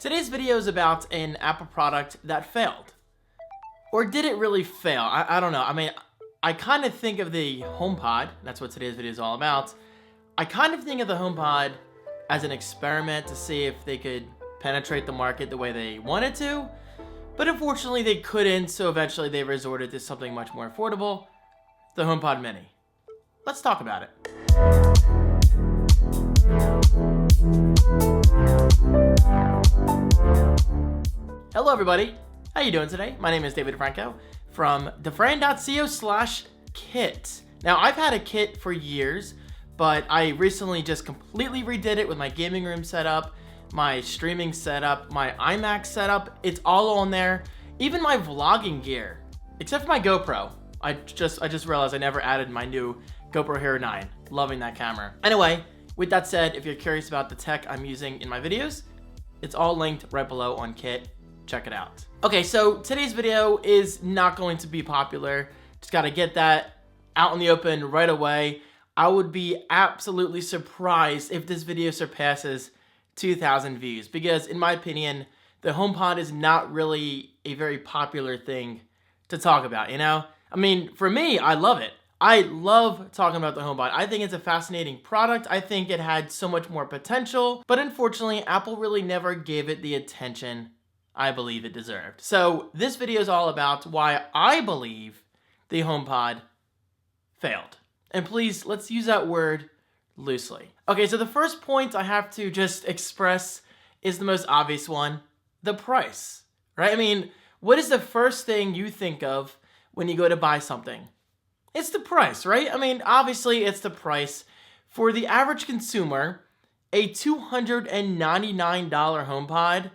Today's video is about an Apple product that failed. Or did it really fail? I don't know. I mean, I kind of think of the HomePod, that's what today's video is all about. I kind of think of the HomePod as an experiment to see if they could penetrate the market the way they wanted to. But unfortunately they couldn't, so eventually they resorted to something much more affordable, the HomePod Mini. Let's talk about it. Hello everybody, how you doing today? My name is David Franco from defran.co/kit. Now I've had a kit for years, but I recently just completely redid it with my gaming room setup, my streaming setup, my iMac setup. It's all on there. Even my vlogging gear, except for my GoPro. I just realized I never added my new GoPro Hero 9. Loving that camera. Anyway, with that said, if you're curious about the tech I'm using in my videos, it's all linked right below on Kit. Check it out. Okay, so today's video is not going to be popular. Just gotta get that out in the open right away. I would be absolutely surprised if this video surpasses 2,000 views because in my opinion, the HomePod is not really a very popular thing to talk about, you know? I mean, for me, I love it. I love talking about the HomePod. I think it's a fascinating product. I think it had so much more potential, but unfortunately, Apple really never gave it the attention I believe it deserved. So this video is all about why I believe the HomePod failed. And please, let's use that word loosely. Okay, so the first point I have to just express is the most obvious one, the price, right? I mean, what is the first thing you think of when you go to buy something? It's the price, right? I mean, obviously it's the price. For the average consumer, a $299 HomePod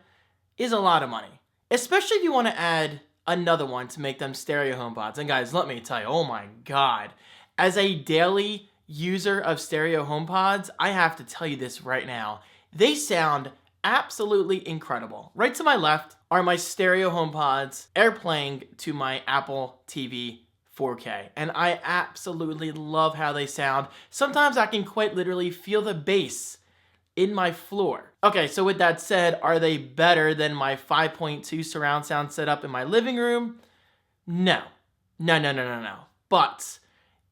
is a lot of money, especially if you want to add another one to make them stereo HomePods. And guys, let me tell you, oh my God, as a daily user of stereo HomePods, I have to tell you this right now. They sound absolutely incredible. Right to my left are my stereo HomePods airplaying to my Apple TV 4K. And I absolutely love how they sound. Sometimes I can quite literally feel the bass in my floor. Okay, so with that said, are they better than my 5.2 surround sound setup in my living room? No. No. But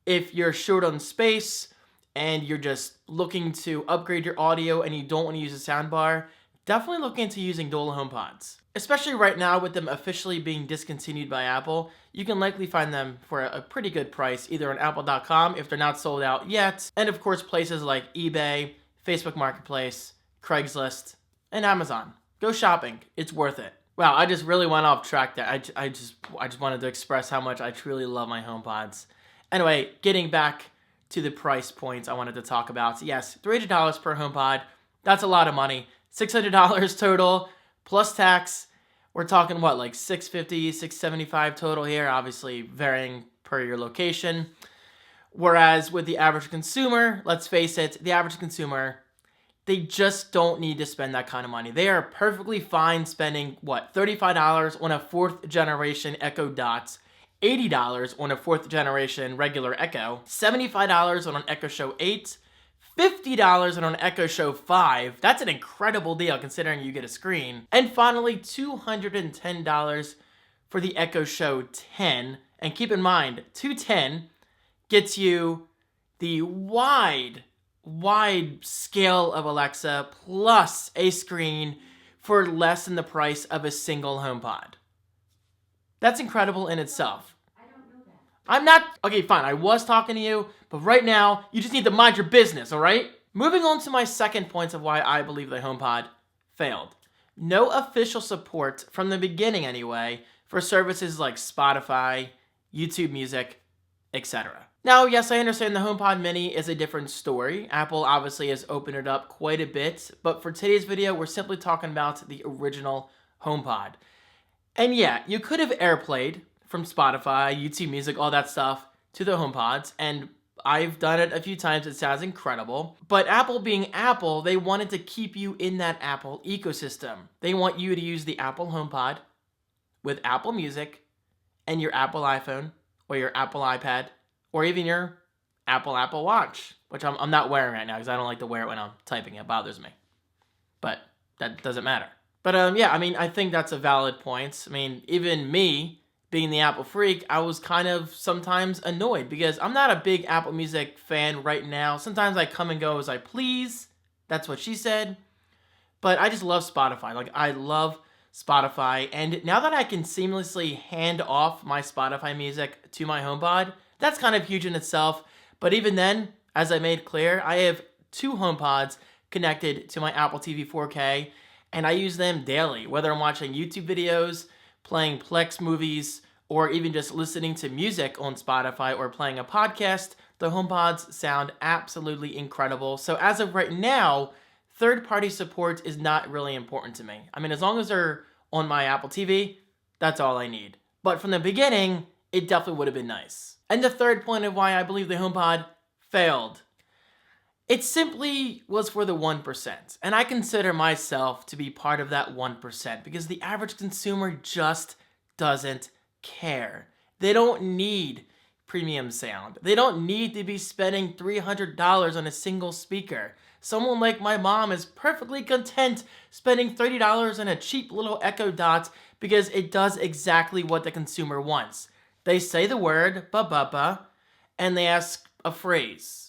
if you're short on space and you're just looking to upgrade your audio and you don't want to use a soundbar, definitely look into using dual HomePods. Especially right now with them officially being discontinued by Apple, you can likely find them for a pretty good price, either on apple.com if they're not sold out yet, and of course places like eBay, Facebook Marketplace, Craigslist, and Amazon. Go shopping. It's worth it. Wow, I just really went off track there. I just wanted to express how much I truly love my HomePods. Anyway, getting back to the price points I wanted to talk about. Yes, $300 per HomePod. That's a lot of money. $600 total plus tax. We're talking what, like $650, $675 total here, obviously varying per your location. Whereas with the average consumer, let's face it, the average consumer, they just don't need to spend that kind of money. They are perfectly fine spending, what, $35 on a 4th generation Echo Dot, $80 on a 4th generation regular Echo, $75 on an Echo Show 8, $50 on an Echo Show 5. That's an incredible deal considering you get a screen. And finally, $210 for the Echo Show 10. And keep in mind, 210 gets you the wide scale of Alexa plus a screen for less than the price of a single HomePod. That's incredible in itself. I don't know that. I'm not, okay, fine, I was talking to you, but right now, you just need to mind your business, all right? Moving on to my second point of why I believe the HomePod failed. No official support, from the beginning anyway, for services like Spotify, YouTube Music, etc. Now, yes, I understand the HomePod Mini is a different story. Apple obviously has opened it up quite a bit, but for today's video, we're simply talking about the original HomePod. And yeah, you could have AirPlayed from Spotify, YouTube Music, all that stuff to the HomePods, and I've done it a few times. It sounds incredible. But Apple being Apple, they wanted to keep you in that Apple ecosystem. They want you to use the Apple HomePod with Apple Music and your Apple iPhone or your Apple iPad or even your Apple Watch, which I'm not wearing right now because I don't like to wear it when I'm typing. It bothers me. But that doesn't matter. But yeah, I mean, I think that's a valid point. I mean, even me, being the Apple freak, I was kind of sometimes annoyed because I'm not a big Apple Music fan right now. Sometimes I come and go as I please. That's what she said. But I just love Spotify. Like, I love Spotify. And now that I can seamlessly hand off my Spotify music to my HomePod, that's kind of huge in itself. But even then, as I made clear, I have 2 HomePods connected to my Apple TV 4K, and I use them daily, whether I'm watching YouTube videos, playing Plex movies, or even just listening to music on Spotify or playing a podcast. The HomePods sound absolutely incredible. So as of right now, third-party support is not really important to me. I mean, as long as they're on my Apple TV, that's all I need. But from the beginning, it definitely would have been nice. And the third point of why I believe the HomePod failed. It simply was for the 1%. And I consider myself to be part of that 1% because the average consumer just doesn't care. They don't need premium sound. They don't need to be spending $300 on a single speaker. Someone like my mom is perfectly content spending $30 on a cheap little Echo Dot because it does exactly what the consumer wants. They say the word, ba-ba-ba, and they ask a phrase.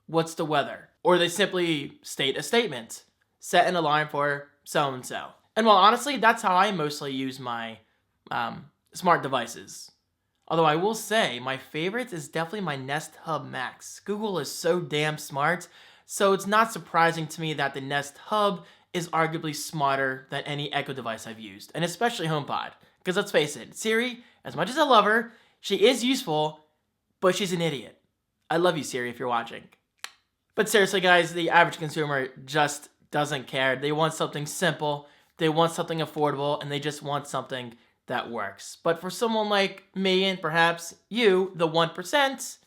What's the weather? Or they simply state a statement, set in a line for so-and-so. And well, honestly, that's how I mostly use my smart devices. Although I will say, my favorite is definitely my Nest Hub Max. Google is so damn smart, so it's not surprising to me that the Nest Hub is arguably smarter than any Echo device I've used, and especially HomePod. Because let's face it, Siri, as much as I love her, she is useful, but she's an idiot. I love you, Siri, if you're watching. But seriously, guys, the average consumer just doesn't care. They want something simple, they want something affordable, and they just want something that works. But for someone like me and perhaps you, the 1%,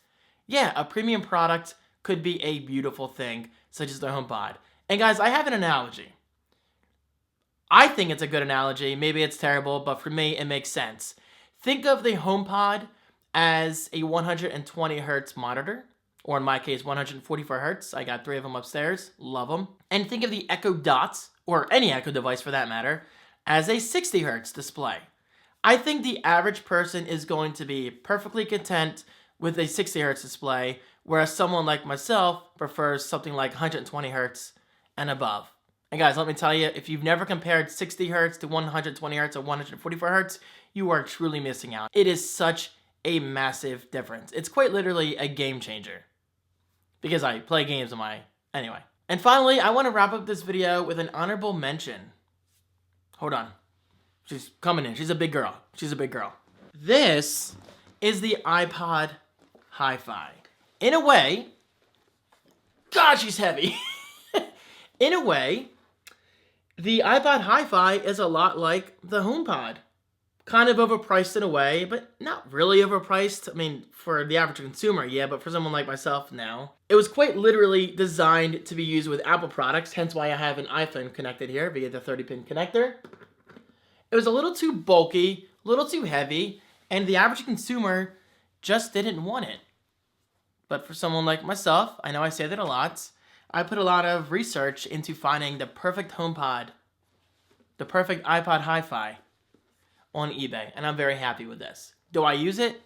yeah, a premium product could be a beautiful thing, such as the HomePod. And guys, I have an analogy. I think it's a good analogy. Maybe it's terrible, but for me, it makes sense. Think of the HomePod as a 120 hertz monitor, or in my case, 144 hertz. I got 3 of them upstairs. Love them. And think of the Echo Dot, or any Echo device for that matter, as a 60 hertz display. I think the average person is going to be perfectly content with a 60 hertz display, whereas someone like myself prefers something like 120 hertz and above. And guys, let me tell you, if you've never compared 60 hertz to 120 hertz or 144 hertz, you are truly missing out. It is such a massive difference. It's quite literally a game changer. Because I play games on my... Anyway. And finally, I want to wrap up this video with an honorable mention. Hold on. She's coming in. She's a big girl. She's a big girl. This is the iPod Hi-Fi. In a way... God, she's heavy. In a way, the iPod Hi-Fi is a lot like the HomePod. Kind of overpriced in a way, but not really overpriced. I mean, for the average consumer, yeah, but for someone like myself, no. It was quite literally designed to be used with Apple products, hence why I have an iPhone connected here via the 30-pin connector. It was a little too bulky, a little too heavy, and the average consumer just didn't want it. But for someone like myself, I know I say that a lot, I put a lot of research into finding the perfect HomePod, the perfect iPod Hi-Fi on eBay, and I'm very happy with this. Do I use it?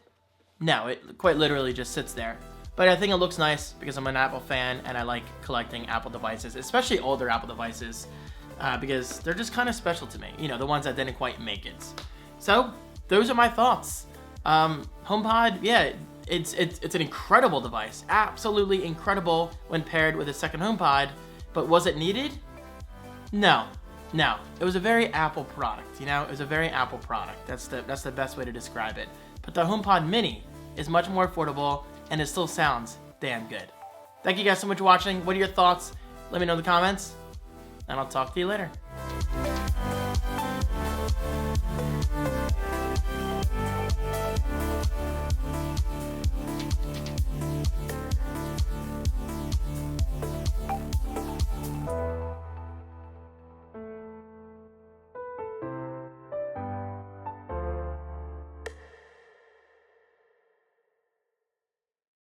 No, it quite literally just sits there. But I think it looks nice because I'm an Apple fan and I like collecting Apple devices, especially older Apple devices, because they're just kind of special to me. You know, the ones that didn't quite make it. So, those are my thoughts. HomePod, yeah, it's an incredible device. Absolutely incredible when paired with a second HomePod. But was it needed? No. No, it was a very Apple product, you know? It was a very Apple product. That's the best way to describe it. But the HomePod Mini is much more affordable, and it still sounds damn good. Thank you guys so much for watching. What are your thoughts? Let me know in the comments, and I'll talk to you later.